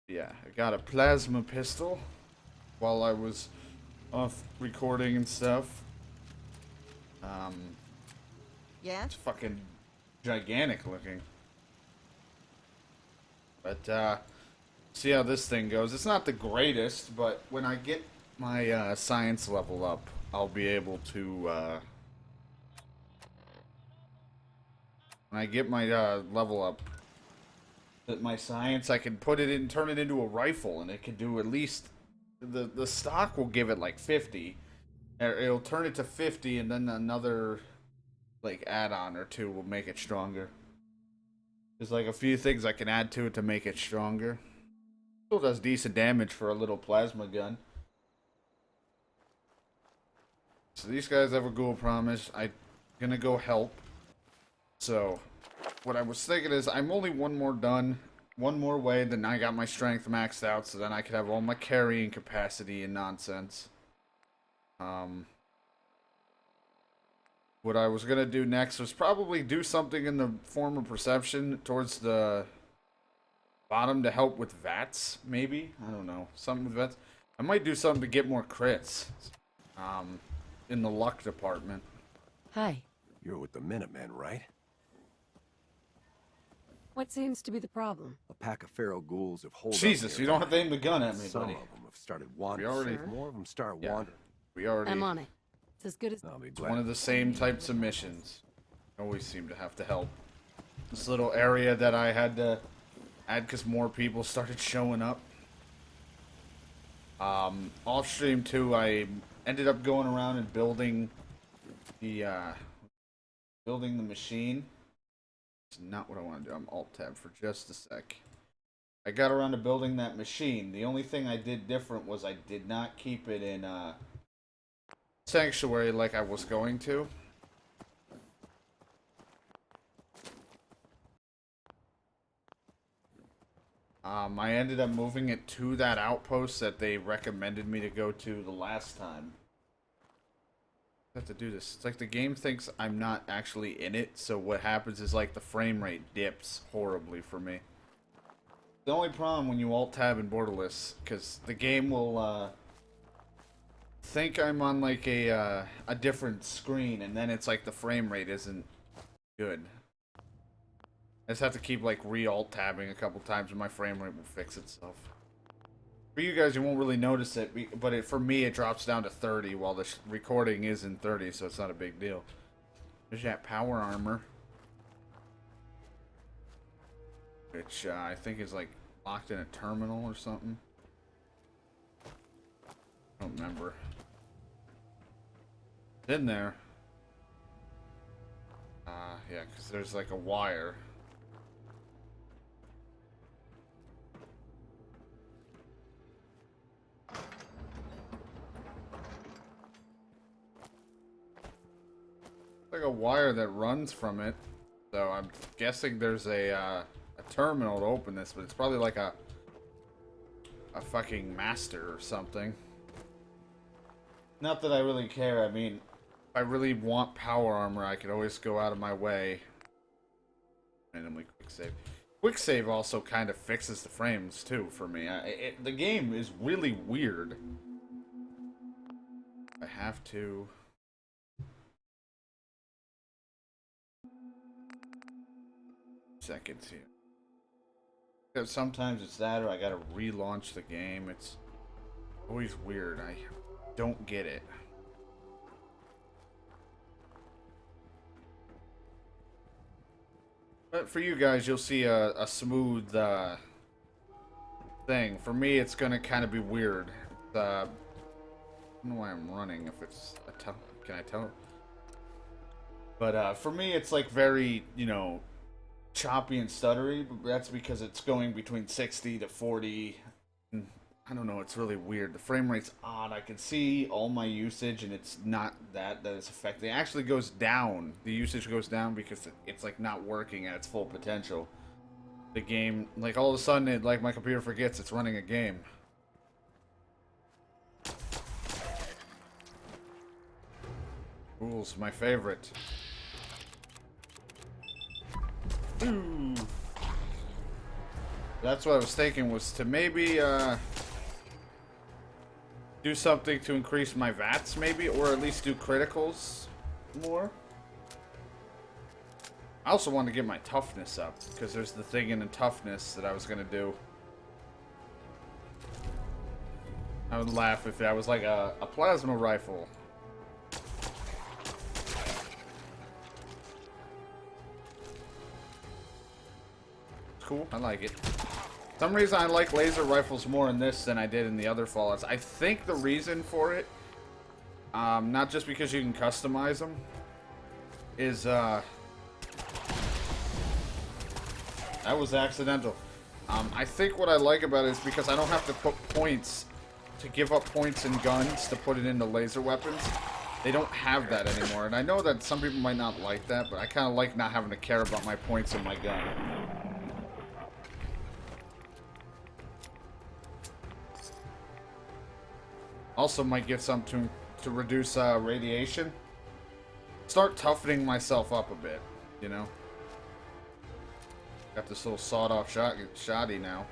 Yeah, I got a plasma pistol while I was off recording and stuff. Um, Yes? it's fucking gigantic looking. But, see how this thing goes. It's not the greatest, but when I get my, science level up, I'll be able to, when I get my, level up, at my science, I can put it in, turn it into a rifle, and it can do at least, the stock will give it like 50. It'll turn it to 50, and then another, like, add-on or two will make it stronger. There's like a few things I can add to it to make it stronger. Still does decent damage for a little plasma gun. So these guys have a ghoul promise. I'm gonna go help. So, what I was thinking is, I'm only one more done. One more way, then I got my strength maxed out, so then I could have all my carrying capacity and nonsense. What I was gonna do next was probably do something in the form of perception towards the bottom to help with VATS, maybe? I don't know. Something with VATS. I might do something to get more crits. Um, in the luck department. Hi. You're with the Minutemen, right? What seems to be the problem? A pack of feral ghouls have holed up Jesus, you don't have to nearby. aim the gun at me, Some buddy. of them have started wandering. We already- If more of them start Yeah. wandering, We already... I'm on it. It's as good as... I'll be It's glad. one of the same types of missions. Always seem to have to help. This little area that I had to add because more people started showing up. Off stream too, I ended up going around and building the machine. It's not what I want to do. I'm alt tab for just a sec. I got around to building that machine. The only thing I did different was I did not keep it in Sanctuary like I was going to. I ended up moving it to that outpost that they recommended me to go to the last time. I have to do this. It's like the game thinks I'm not actually in it, so what happens is like the frame rate dips horribly for me. The only problem when you alt-tab in Borderless, because the game will, think I'm on like a different screen, and then it's like the frame rate isn't good. I just have to keep like re-alt-tabbing a couple times and my frame rate will fix itself. For you guys, you won't really notice it, but for me it drops down to 30 while the recording is in 30, so it's not a big deal. There's that power armor. Which I think is like locked in a terminal or something. I don't remember. It's in there. Yeah, because there's like a wire. Like a wire that runs from it, so I'm guessing there's a terminal to open this, but it's probably like a fucking master or something. Not that I really care. I mean, if I really want power armor, I could always go out of my way. Randomly quick save. Quick save also kind of fixes the frames too for me. The game is really weird. I have to. Seconds here. Because sometimes it's that or I gotta relaunch the game. It's always weird. I don't get it. But for you guys, you'll see a smooth thing. For me, it's gonna kind of be weird. I don't know why I'm running. If it's a can I tell? But for me, it's like very, you know, choppy and stuttery, but that's because it's going between 60 to 40. I don't know, it's really weird. The frame rate's odd. I can see all my usage, and it's not that is affecting. It actually goes down. The usage goes down because it's like not working at its full potential. The game, like all of a sudden, like my computer forgets it's running a game. Rules, my favorite. Ooh. That's what I was thinking, was to maybe do something to increase my VATs, maybe, or at least do criticals more. I also want to get my toughness up, because there's the thing in the toughness that I was going to do. I would laugh if that was like a plasma rifle. It's cool, I like it. For some reason I like laser rifles more in this than I did in the other Fallouts. I think the reason for it, not just because you can customize them, is, that was accidental. I think what I like about it is because I don't have to put points, to give up points in guns to put it into laser weapons. They don't have that anymore, and I know that some people might not like that, but I kind of like not having to care about my points in my gun. Also might get something to reduce radiation. Start toughening myself up a bit, you know? Got this little sawed-off shotty now.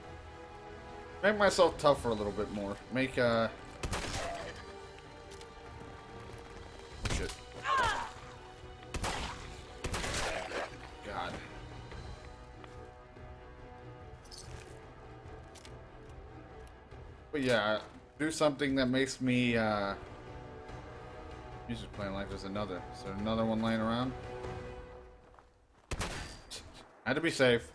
Make myself tougher a little bit more. Make, shit. God. But yeah, do something that makes me, music playing like there's another. Is there another one laying around? Had to be safe.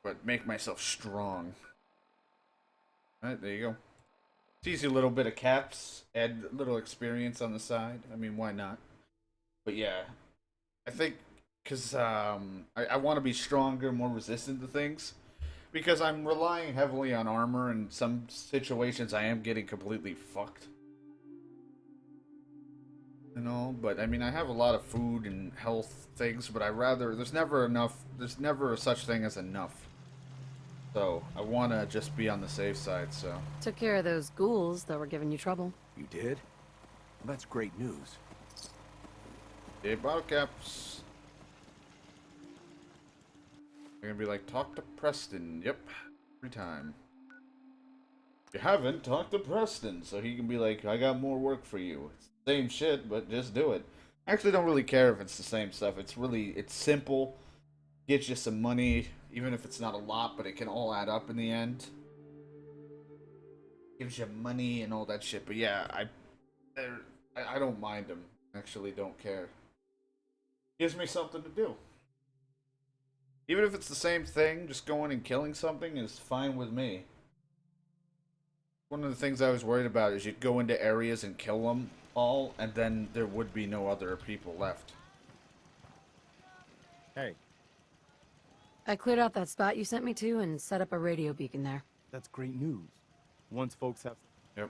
But make myself strong. Alright, there you go. It's easy, a little bit of caps, add a little experience on the side. I mean, why not? But yeah, I think because I want to be stronger, more resistant to things. Because I'm relying heavily on armor, and some situations I am getting completely fucked. And all, but I mean, I have a lot of food and health things, but there's never enough, there's never such thing as enough. So, I want to just be on the safe side, so. Took care of those ghouls that were giving you trouble. You did? Well, that's great news. Yeah, bottle caps. They're gonna be like, talk to Preston. Yep, every time. You haven't talked to Preston, so he can be like, I got more work for you. It's the same shit, but just do it. I actually don't really care if it's the same stuff. It's simple. Gets you some money, even if it's not a lot, but it can all add up in the end. Gives you money and all that shit. But yeah, I don't mind them. Actually, don't care. Gives me something to do. Even if it's the same thing, just going and killing something is fine with me. One of the things I was worried about is you'd go into areas and kill them all, and then there would be no other people left. Hey, I cleared out that spot you sent me to and set up a radio beacon there. that's great news. Once folks have... Yep.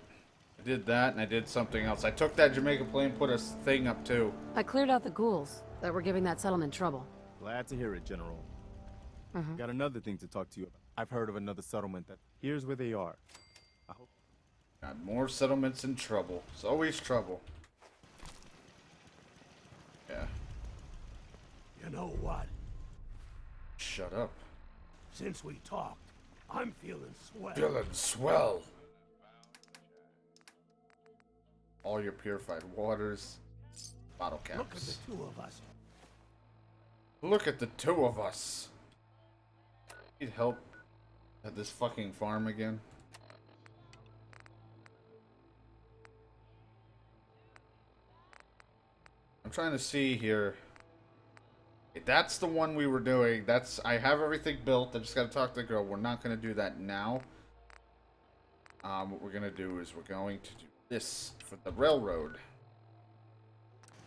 I did that, and I did something else. I took that Jamaica plane, put a thing up too. I cleared out the ghouls that were giving that settlement trouble. Glad to hear it, General. Mm-hmm. Got another thing to talk to you about. I've heard of another settlement that... Here's where they are. I hope... Got more settlements in trouble. It's always trouble. Yeah. You know what? Shut up. Since we talked, I'm feeling swell. Feeling swell. All your purified waters. Bottle caps. Look at the two of us. Look at the two of us. Need help at this fucking farm again? I'm trying to see here. Okay, that's the one we were doing. I have everything built. I just gotta talk to the girl. We're not gonna do that now. What we're gonna do is we're going to do this for the railroad.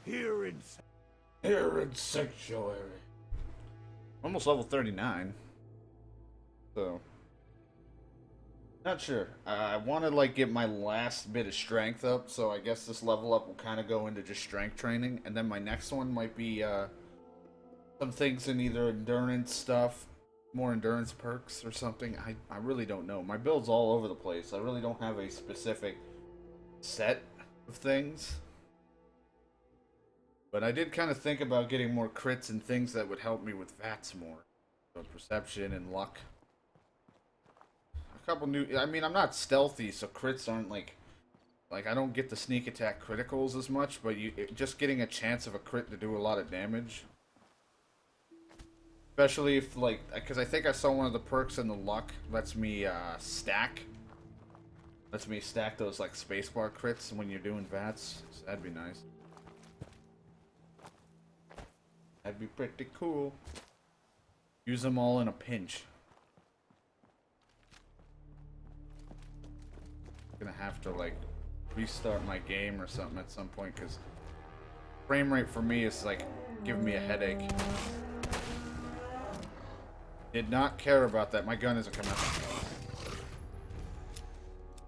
Here in Sanctuary. Almost level 39. So, not sure. I want to like get my last bit of strength up, so I guess this level up will kind of go into just strength training, and then my next one might be some things in either endurance stuff, more endurance perks or something. I really don't know. My build's all over the place. I really don't have a specific set of things. But I did kind of think about getting more crits and things that would help me with VATs more. So perception and luck. A couple new. I mean, I'm not stealthy, so crits aren't like I don't get the sneak attack criticals as much. But just getting a chance of a crit to do a lot of damage. Especially if, like, because I think I saw one of the perks in the luck lets me stack. Lets me stack those, like, spacebar crits when you're doing VATS. So that'd be nice. That'd be pretty cool. Use them all in a pinch. I'm gonna have to, like, restart my game or something at some point, because frame rate for me is, like, giving me a headache. Did not care about that. My gun isn't coming out.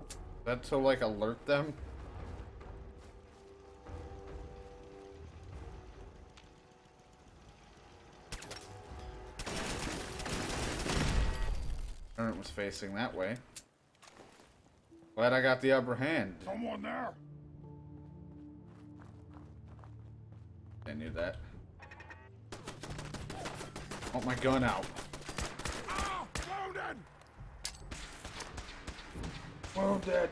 Is that to, like, alert them? Current was facing that way. Glad I got the upper hand. Someone there? I knew that. Want my gun out. Ah! Wounded! Wounded.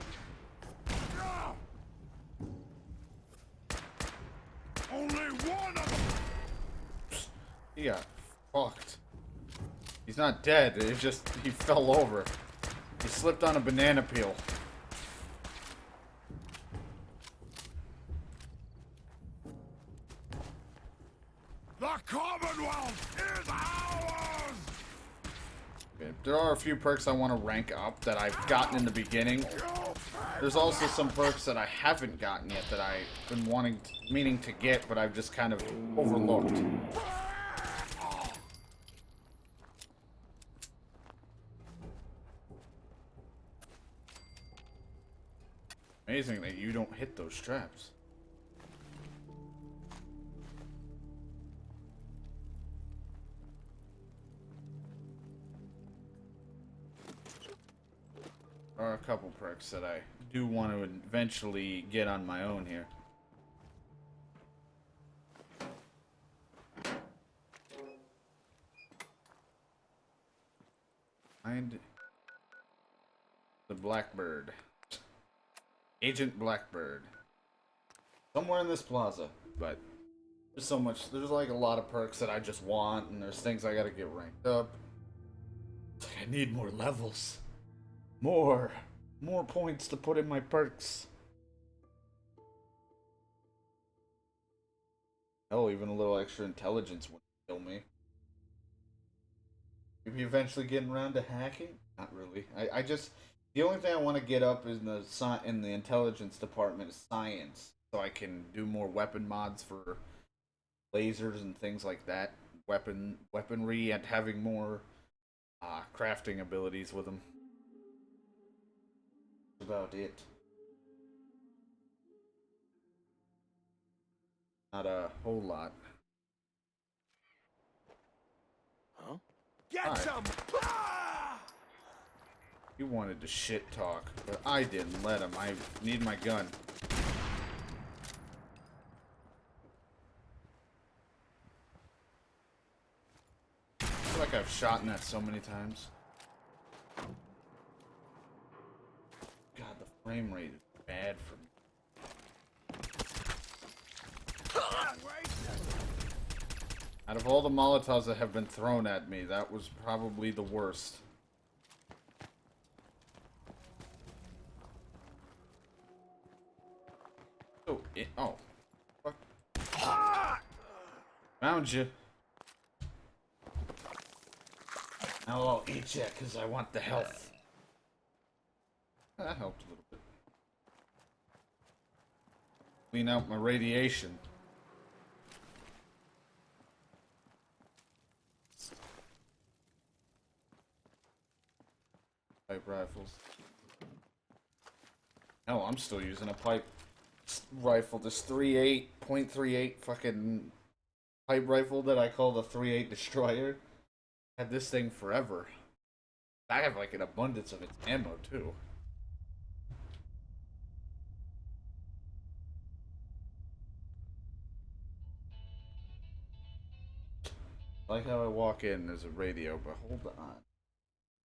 Ah! Only one of them! He got fucked. He's not dead. It's just he fell over. He slipped on a banana peel. The Commonwealth is ours! Okay. There are a few perks I want to rank up that I've gotten in the beginning. There's also some perks that I haven't gotten yet that I've been meaning to get, but I've just kind of overlooked. Amazing that you don't hit those traps. There are a couple perks that I do want to eventually get on my own here. Find the Blackbird. Agent Blackbird. Somewhere in this plaza, but there's so much. There's like a lot of perks that I just want, and there's things I gotta get ranked up. It's like I need more levels. More points to put in my perks. Hell, even a little extra intelligence wouldn't kill me. Maybe eventually getting around to hacking? Not really. I just the only thing I want to get up is in the intelligence department is science, so I can do more weapon mods for lasers and things like that. Weaponry, and having more crafting abilities with them. That's about it. Not a whole lot. Huh? Get Alright. some! Ah! He wanted to shit talk, but I didn't let him. I need my gun. I feel like I've shot in that so many times. God, the frame rate is bad for me. Out of all the Molotovs that have been thrown at me, that was probably the worst. Oh. Fuck. Found you. Now I'll eat you, because I want the health. That helped a little bit. Clean out my radiation. Pipe rifles. No, I'm still using a pipe rifle. This .38 fucking pipe rifle that I call the 3.8 Destroyer. Had this thing forever. I have like an abundance of its ammo too. I like how I walk in, there's a radio, but hold on.